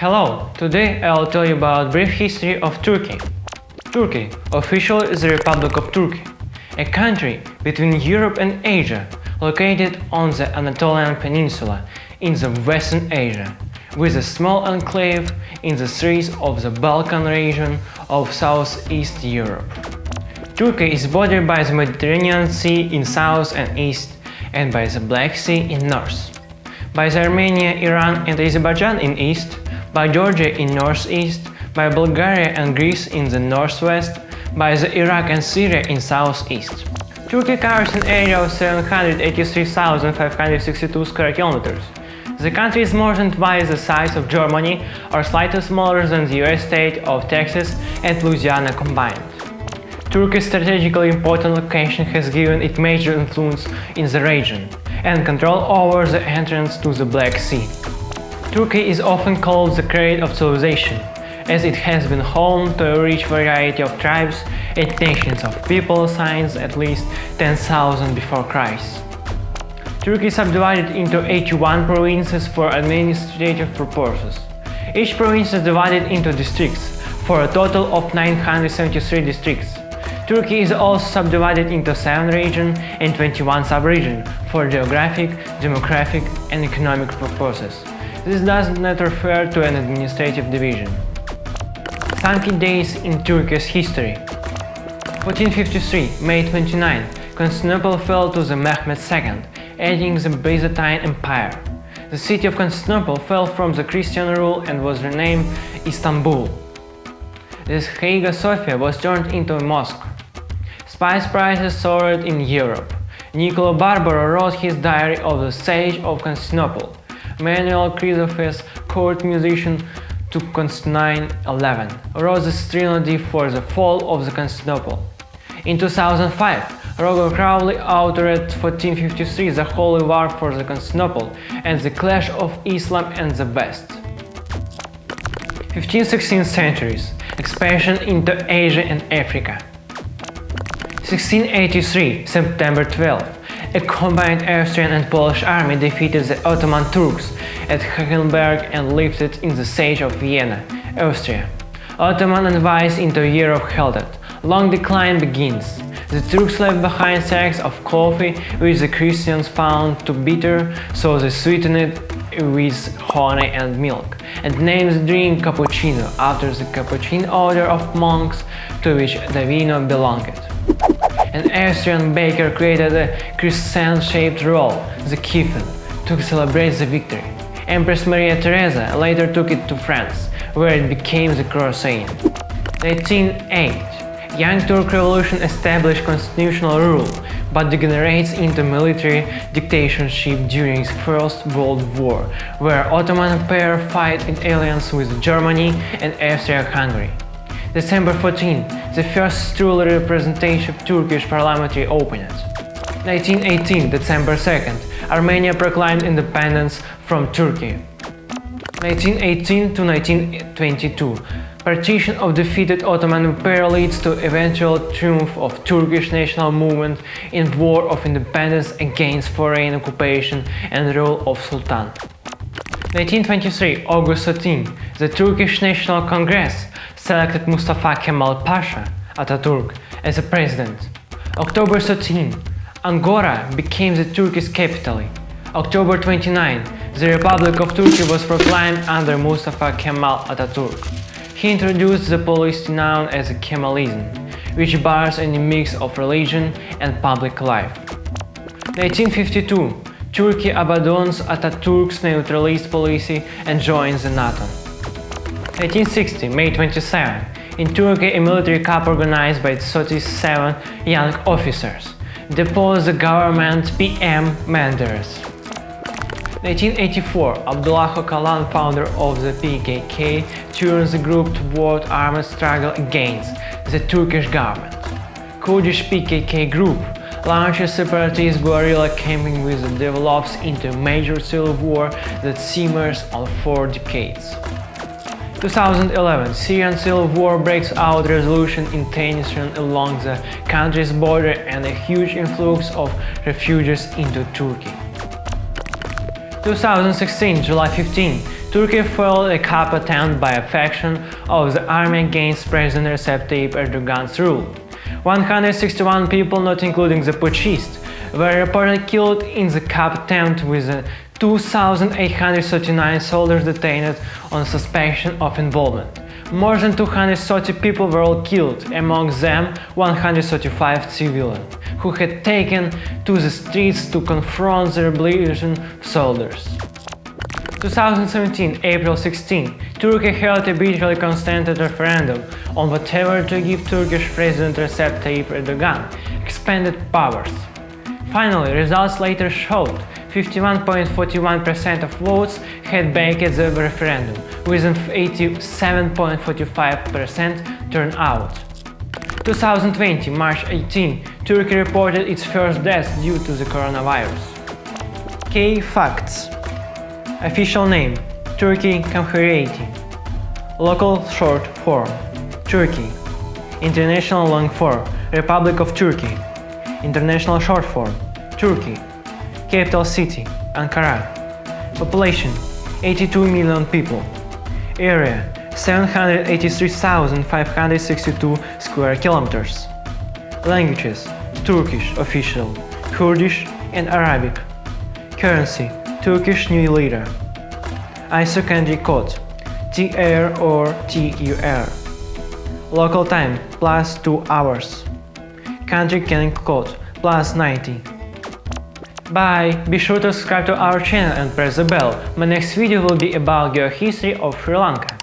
Hello, today I'll tell you about brief history of Turkey. Turkey officially is the Republic of Turkey, a country between Europe and Asia, located on the Anatolian Peninsula in the Western Asia, with a small enclave in the straits of the Balkan region of Southeast Europe. Turkey is bordered by the Mediterranean Sea in south and east, and by the Black Sea in north, by the Armenia, Iran and Azerbaijan in east, by Georgia in northeast, by Bulgaria and Greece in the northwest, by the Iraq and Syria in southeast. Turkey covers an area of 783,562 square kilometers. The country is more than twice the size of Germany, or slightly smaller than the US state of Texas and Louisiana combined. Turkey's strategically important location has given it major influence in the region and control over the entrance to the Black Sea. Turkey is often called the cradle of civilization, as it has been home to a rich variety of tribes and nations of people since at least 10,000 before Christ. Turkey is subdivided into 81 provinces for administrative purposes. Each province is divided into districts, for a total of 973 districts. Turkey is also subdivided into 7 regions and 21 sub-regions for geographic, demographic and economic purposes. This does not refer to an administrative division. Some key days in Turkey's history. 1453, May 29, Constantinople fell to the Mehmed II, ending the Byzantine Empire. The city of Constantinople fell from the Christian rule and was renamed Istanbul. This Hagia Sophia was turned into a mosque. Spice prices soared in Europe. Niccolò Barbaro wrote his diary of the siege of Constantinople. Manuel Chrysophus, court musician to Constantine XI, wrote the trilogy for the fall of the Constantinople. In 2005, Roger Crowley authored 1453 The Holy War for the Constantinople and the Clash of Islam and the West. 15th–16th centuries, expansion into Asia and Africa. 1683, September 12, a combined Austrian and Polish army defeated the Ottoman Turks at Hagenberg and lifted in the siege of Vienna, Austria. Ottoman advance into a year of Heldet. Long decline begins. The Turks left behind sacks of coffee, which the Christians found too bitter, so they sweetened it with honey and milk, and named the drink cappuccino after the Capuchin order of monks to which Davino belonged. An Austrian baker created a crescent-shaped roll, the kiffen, to celebrate the victory. Empress Maria Theresa later took it to France, where it became the croissant. 1908. Young Turk revolution established constitutional rule, but degenerates into military dictatorship during the First World War, where Ottoman Empire fight in alliance with Germany and Austria-Hungary. December 14, the first truly representative Turkish parliamentary opened. 1918, December 2nd, Armenia proclaimed independence from Turkey. 1918 to 1922, partition of defeated Ottoman Empire leads to eventual triumph of Turkish national movement in war of independence against foreign occupation and rule of Sultan. 1923, August 13, the Turkish National Congress selected Mustafa Kemal Pasha Atatürk as a president. October 13, Angora became the Turkish capital. October 29, the Republic of Turkey was proclaimed under Mustafa Kemal Atatürk. He introduced the policy known as Kemalism, which bars any mix of religion and public life. 1952, Turkey abandons Atatürk's neutralist policy and joins the NATO. 1960, May 27, in Turkey a military coup organized by 37 young officers deposed the government PM Menderes. 1984, Abdullah Öcalan, founder of the PKK, turns the group toward armed struggle against the Turkish government. Kurdish PKK group launches separatist guerrilla campaign which develops into a major civil war that simmers on 4 decades. 2011, Syrian civil war breaks out, resolution in tension along the country's border and a huge influx of refugees into Turkey. 2016, July 15, Turkey foiled a coup attempt by a faction of the army against President Recep Tayyip Erdogan's rule. 161 people, not including the putschists, were reportedly killed in the coup attempt, with 2,839 soldiers detained on suspicion of involvement. More than 230 people were all killed, among them 135 civilians, who had taken to the streets to confront the rebellion soldiers. 2017, April 16, Turkey held a bitterly contested referendum on whether to give Turkish President Recep Tayyip Erdogan expanded powers. Finally, results later showed 51.41% of votes had backed the referendum, with an 87.45% turnout. 2020, March 18, Turkey reported its first death due to the coronavirus. Key facts. Official name: Turkey Cumhuriyeti. Local short form: Turkey. International long form: Republic of Turkey. International short form: Turkey. Capital city: Ankara. Population: 82 million people. Area: 783,562 square kilometers. Languages: Turkish official, Kurdish and Arabic. Currency: Turkish New Lira. ISO country code: TR or TUR. Local time: +2 hours. Country Canning code: +90. Bye! Be sure to subscribe to our channel and press the bell. My next video will be about geohistory of Sri Lanka.